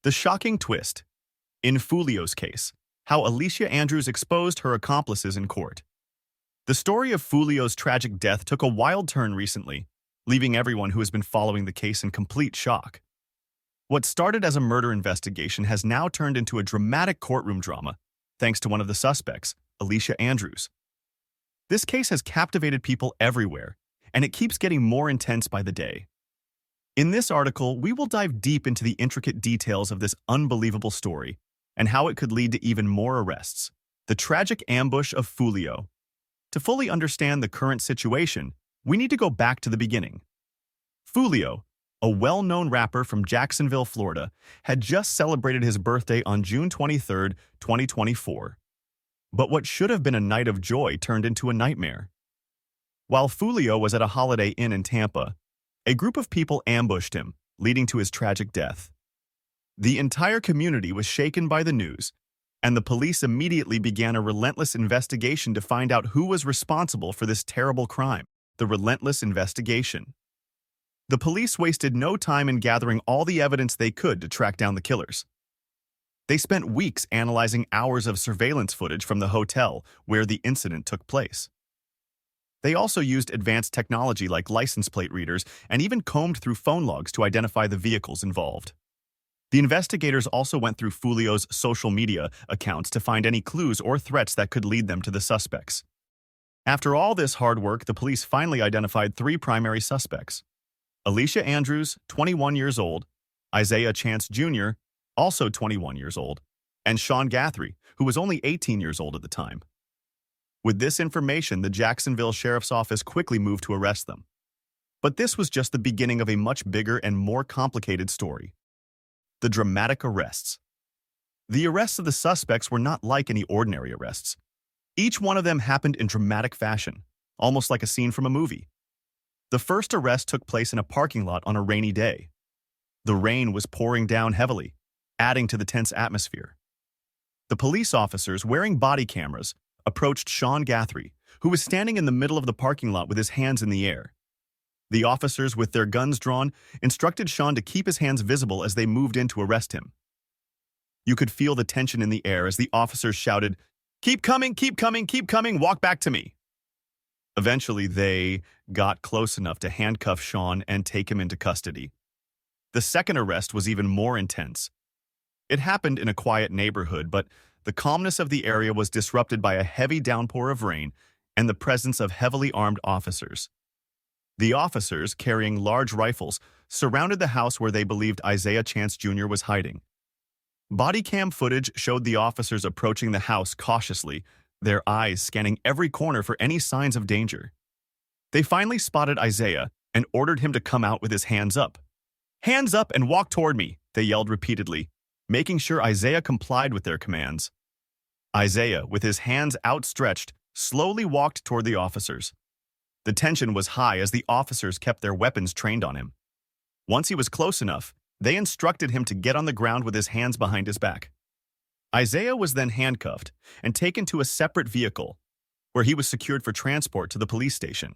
The shocking twist. In Foolio's case, how Alicia Andrews exposed her accomplices in court. The story of Foolio's tragic death took a wild turn recently, leaving everyone who has been following the case in complete shock. What started as a murder investigation has now turned into a dramatic courtroom drama, thanks to one of the suspects, Alicia Andrews. This case has captivated people everywhere, and it keeps getting more intense by the day. In this article, we will dive deep into the intricate details of this unbelievable story and how it could lead to even more arrests. The tragic ambush of Foolio. To fully understand the current situation, we need to go back to the beginning. Foolio, a well-known rapper from Jacksonville, Florida, had just celebrated his birthday on June 23, 2024. But what should have been a night of joy turned into a nightmare. While Foolio was at a Holiday Inn in Tampa, a group of people ambushed him, leading to his tragic death. The entire community was shaken by the news, and the police immediately began a relentless investigation to find out who was responsible for this terrible crime. The relentless investigation. The police wasted no time in gathering all the evidence they could to track down the killers. They spent weeks analyzing hours of surveillance footage from the hotel where the incident took place. They also used advanced technology like license plate readers and even combed through phone logs to identify the vehicles involved. The investigators also went through Foolio's social media accounts to find any clues or threats that could lead them to the suspects. After all this hard work, the police finally identified three primary suspects: Alicia Andrews, 21 years old, Isaiah Chance Jr., also 21 years old, and Sean Guthrie, who was only 18 years old at the time. With this information, the Jacksonville Sheriff's Office quickly moved to arrest them. But this was just the beginning of a much bigger and more complicated story. The dramatic arrests. The arrests of the suspects were not like any ordinary arrests. Each one of them happened in dramatic fashion, almost like a scene from a movie. The first arrest took place in a parking lot on a rainy day. The rain was pouring down heavily, adding to the tense atmosphere. The police officers, wearing body cameras, approached Sean Guthrie, who was standing in the middle of the parking lot with his hands in the air. The officers, with their guns drawn, instructed Sean to keep his hands visible as they moved in to arrest him. You could feel the tension in the air as the officers shouted, "Keep coming, keep coming, keep coming, walk back to me." Eventually, they got close enough to handcuff Sean and take him into custody. The second arrest was even more intense. It happened in a quiet neighborhood, but the calmness of the area was disrupted by a heavy downpour of rain and the presence of heavily armed officers. The officers, carrying large rifles, surrounded the house where they believed Isaiah Chance Jr. was hiding. Body cam footage showed the officers approaching the house cautiously, their eyes scanning every corner for any signs of danger. They finally spotted Isaiah and ordered him to come out with his hands up. "Hands up and walk toward me," they yelled repeatedly, making sure Isaiah complied with their commands. Isaiah, with his hands outstretched, slowly walked toward the officers. The tension was high as the officers kept their weapons trained on him. Once he was close enough, they instructed him to get on the ground with his hands behind his back. Isaiah was then handcuffed and taken to a separate vehicle, where he was secured for transport to the police station.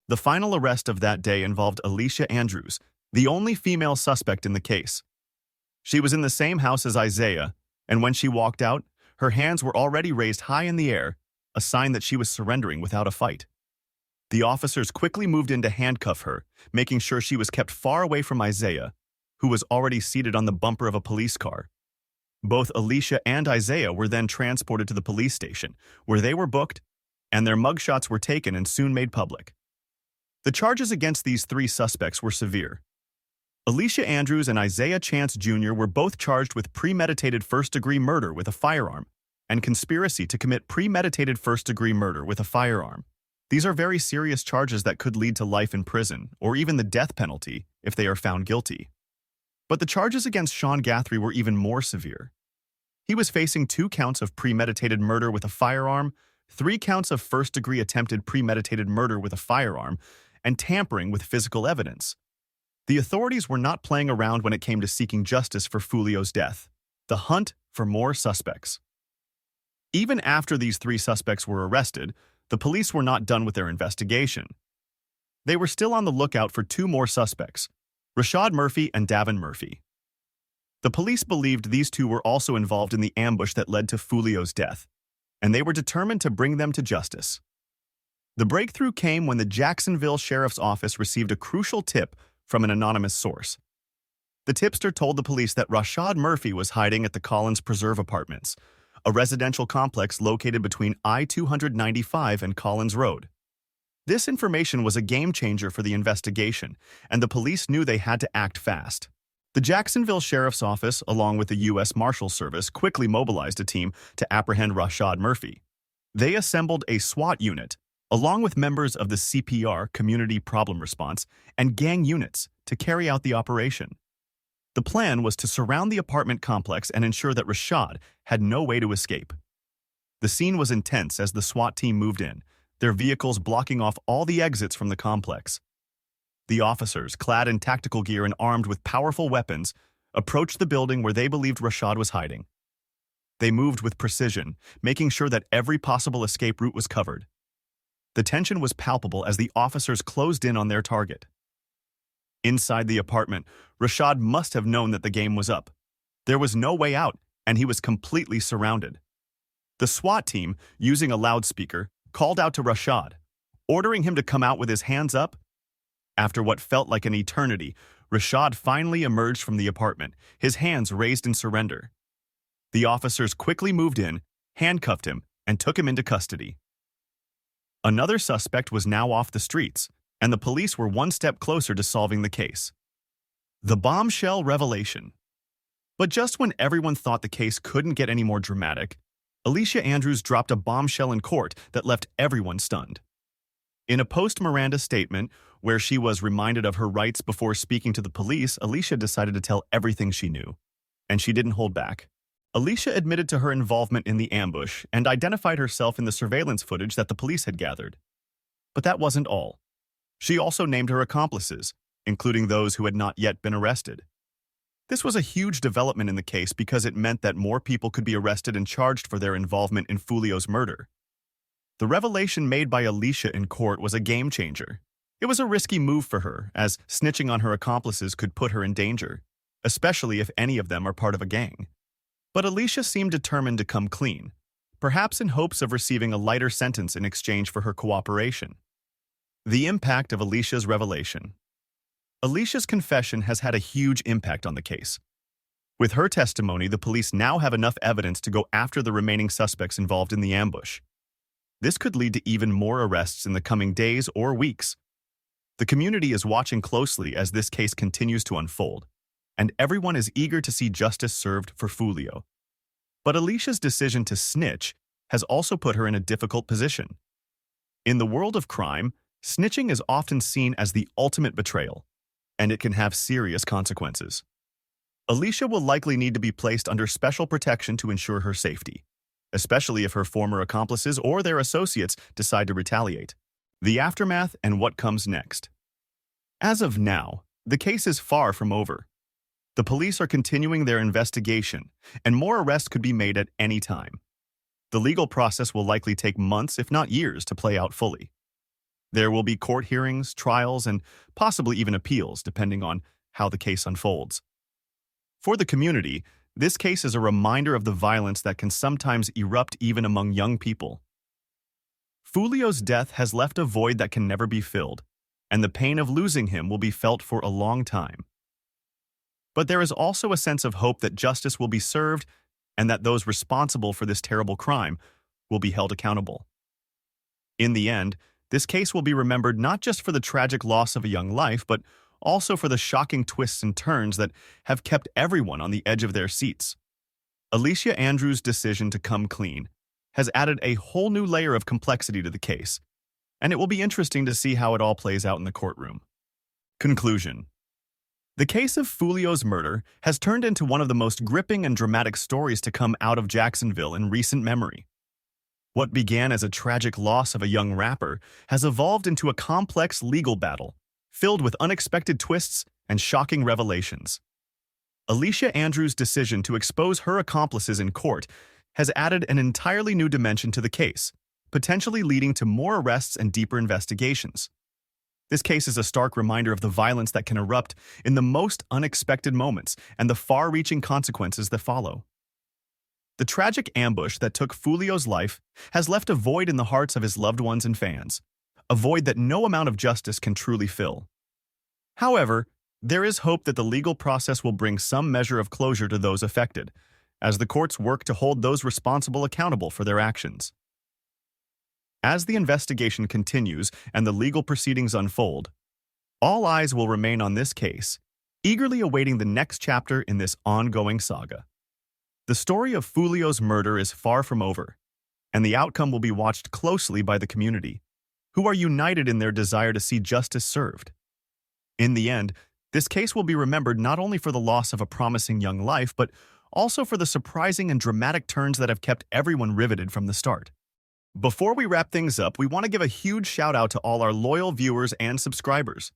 The final arrest of that day involved Alicia Andrews, the only female suspect in the case. She was in the same house as Isaiah, and when she walked out, her hands were already raised high in the air, a sign that she was surrendering without a fight. The officers quickly moved in to handcuff her, making sure she was kept far away from Isaiah, who was already seated on the bumper of a police car. Both Alicia and Isaiah were then transported to the police station, where they were booked, and their mugshots were taken and soon made public. The charges against these three suspects were severe. Alicia Andrews and Isaiah Chance Jr. were both charged with premeditated first-degree murder with a firearm and conspiracy to commit premeditated first-degree murder with a firearm. These are very serious charges that could lead to life in prison or even the death penalty if they are found guilty. But the charges against Sean Guthrie were even more severe. He was facing 2 counts of premeditated murder with a firearm, 3 counts of first-degree attempted premeditated murder with a firearm, and tampering with physical evidence. The authorities were not playing around when it came to seeking justice for Foolio's death. The hunt for more suspects. Even after these 3 suspects were arrested, the police were not done with their investigation. They were still on the lookout for 2 more suspects, Rashad Murphy and Davin Murphy. The police believed these two were also involved in the ambush that led to Foolio's death, and they were determined to bring them to justice. The breakthrough came when the Jacksonville Sheriff's Office received a crucial tip from an anonymous source. The tipster told the police that Rashad Murphy was hiding at the Collins Preserve Apartments, a residential complex located between I-295 and Collins Road. This information was a game-changer for the investigation, and the police knew they had to act fast. The Jacksonville Sheriff's Office, along with the U.S. Marshals Service, quickly mobilized a team to apprehend Rashad Murphy. They assembled a SWAT unit, along with members of the CPR, Community Problem Response, and gang units to carry out the operation. The plan was to surround the apartment complex and ensure that Rashad had no way to escape. The scene was intense as the SWAT team moved in, their vehicles blocking off all the exits from the complex. The officers, clad in tactical gear and armed with powerful weapons, approached the building where they believed Rashad was hiding. They moved with precision, making sure that every possible escape route was covered. The tension was palpable as the officers closed in on their target. Inside the apartment, Rashad must have known that the game was up. There was no way out, and he was completely surrounded. The SWAT team, using a loudspeaker, called out to Rashad, ordering him to come out with his hands up. After what felt like an eternity, Rashad finally emerged from the apartment, his hands raised in surrender. The officers quickly moved in, handcuffed him, and took him into custody. Another suspect was now off the streets, and the police were one step closer to solving the case. The bombshell revelation. But just when everyone thought the case couldn't get any more dramatic, Alicia Andrews dropped a bombshell in court that left everyone stunned. In a post-Miranda statement, where she was reminded of her rights before speaking to the police, Alicia decided to tell everything she knew, and she didn't hold back. Alicia admitted to her involvement in the ambush and identified herself in the surveillance footage that the police had gathered. But that wasn't all. She also named her accomplices, including those who had not yet been arrested. This was a huge development in the case because it meant that more people could be arrested and charged for their involvement in Foolio's murder. The revelation made by Alicia in court was a game-changer. It was a risky move for her, as snitching on her accomplices could put her in danger, especially if any of them are part of a gang. But Alicia seemed determined to come clean, perhaps in hopes of receiving a lighter sentence in exchange for her cooperation. The impact of Alicia's revelation. Alicia's confession has had a huge impact on the case. With her testimony, the police now have enough evidence to go after the remaining suspects involved in the ambush. This could lead to even more arrests in the coming days or weeks. The community is watching closely as this case continues to unfold, and everyone is eager to see justice served for Foolio. But Alicia's decision to snitch has also put her in a difficult position. In the world of crime, snitching is often seen as the ultimate betrayal, and it can have serious consequences. Alicia will likely need to be placed under special protection to ensure her safety, especially if her former accomplices or their associates decide to retaliate. The aftermath and what comes next. As of now, the case is far from over. The police are continuing their investigation, and more arrests could be made at any time. The legal process will likely take months, if not years, to play out fully. There will be court hearings, trials, and possibly even appeals, depending on how the case unfolds. For the community, this case is a reminder of the violence that can sometimes erupt even among young people. Foolio's death has left a void that can never be filled, and the pain of losing him will be felt for a long time. But there is also a sense of hope that justice will be served and that those responsible for this terrible crime will be held accountable. In the end, this case will be remembered not just for the tragic loss of a young life, but also for the shocking twists and turns that have kept everyone on the edge of their seats. Alicia Andrews' decision to come clean has added a whole new layer of complexity to the case, and it will be interesting to see how it all plays out in the courtroom. Conclusion. The case of Foolio's murder has turned into one of the most gripping and dramatic stories to come out of Jacksonville in recent memory. What began as a tragic loss of a young rapper has evolved into a complex legal battle, filled with unexpected twists and shocking revelations. Alicia Andrews' decision to expose her accomplices in court has added an entirely new dimension to the case, potentially leading to more arrests and deeper investigations. This case is a stark reminder of the violence that can erupt in the most unexpected moments and the far-reaching consequences that follow. The tragic ambush that took Foolio's life has left a void in the hearts of his loved ones and fans, a void that no amount of justice can truly fill. However, there is hope that the legal process will bring some measure of closure to those affected, as the courts work to hold those responsible accountable for their actions. As the investigation continues and the legal proceedings unfold, all eyes will remain on this case, eagerly awaiting the next chapter in this ongoing saga. The story of Foolio's murder is far from over, and the outcome will be watched closely by the community, who are united in their desire to see justice served. In the end, this case will be remembered not only for the loss of a promising young life, but also for the surprising and dramatic turns that have kept everyone riveted from the start. Before we wrap things up, we want to give a huge shout out to all our loyal viewers and subscribers.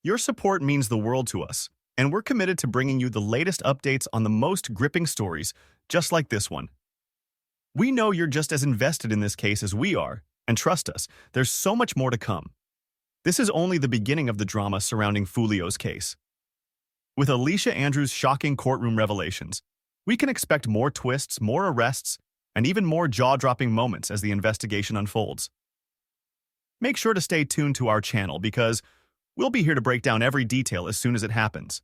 Your support means the world to us, and we're committed to bringing you the latest updates on the most gripping stories, just like this one. We know you're just as invested in this case as we are, and trust us, there's so much more to come. This is only the beginning of the drama surrounding Foolio's case. With Alicia Andrews' shocking courtroom revelations, we can expect more twists, more arrests, and even more jaw-dropping moments as the investigation unfolds. Make sure to stay tuned to our channel because we'll be here to break down every detail as soon as it happens.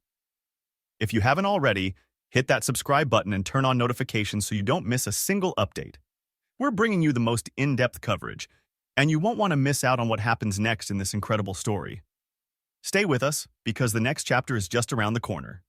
If you haven't already, hit that subscribe button and turn on notifications so you don't miss a single update. We're bringing you the most in-depth coverage, and you won't want to miss out on what happens next in this incredible story. Stay with us because the next chapter is just around the corner.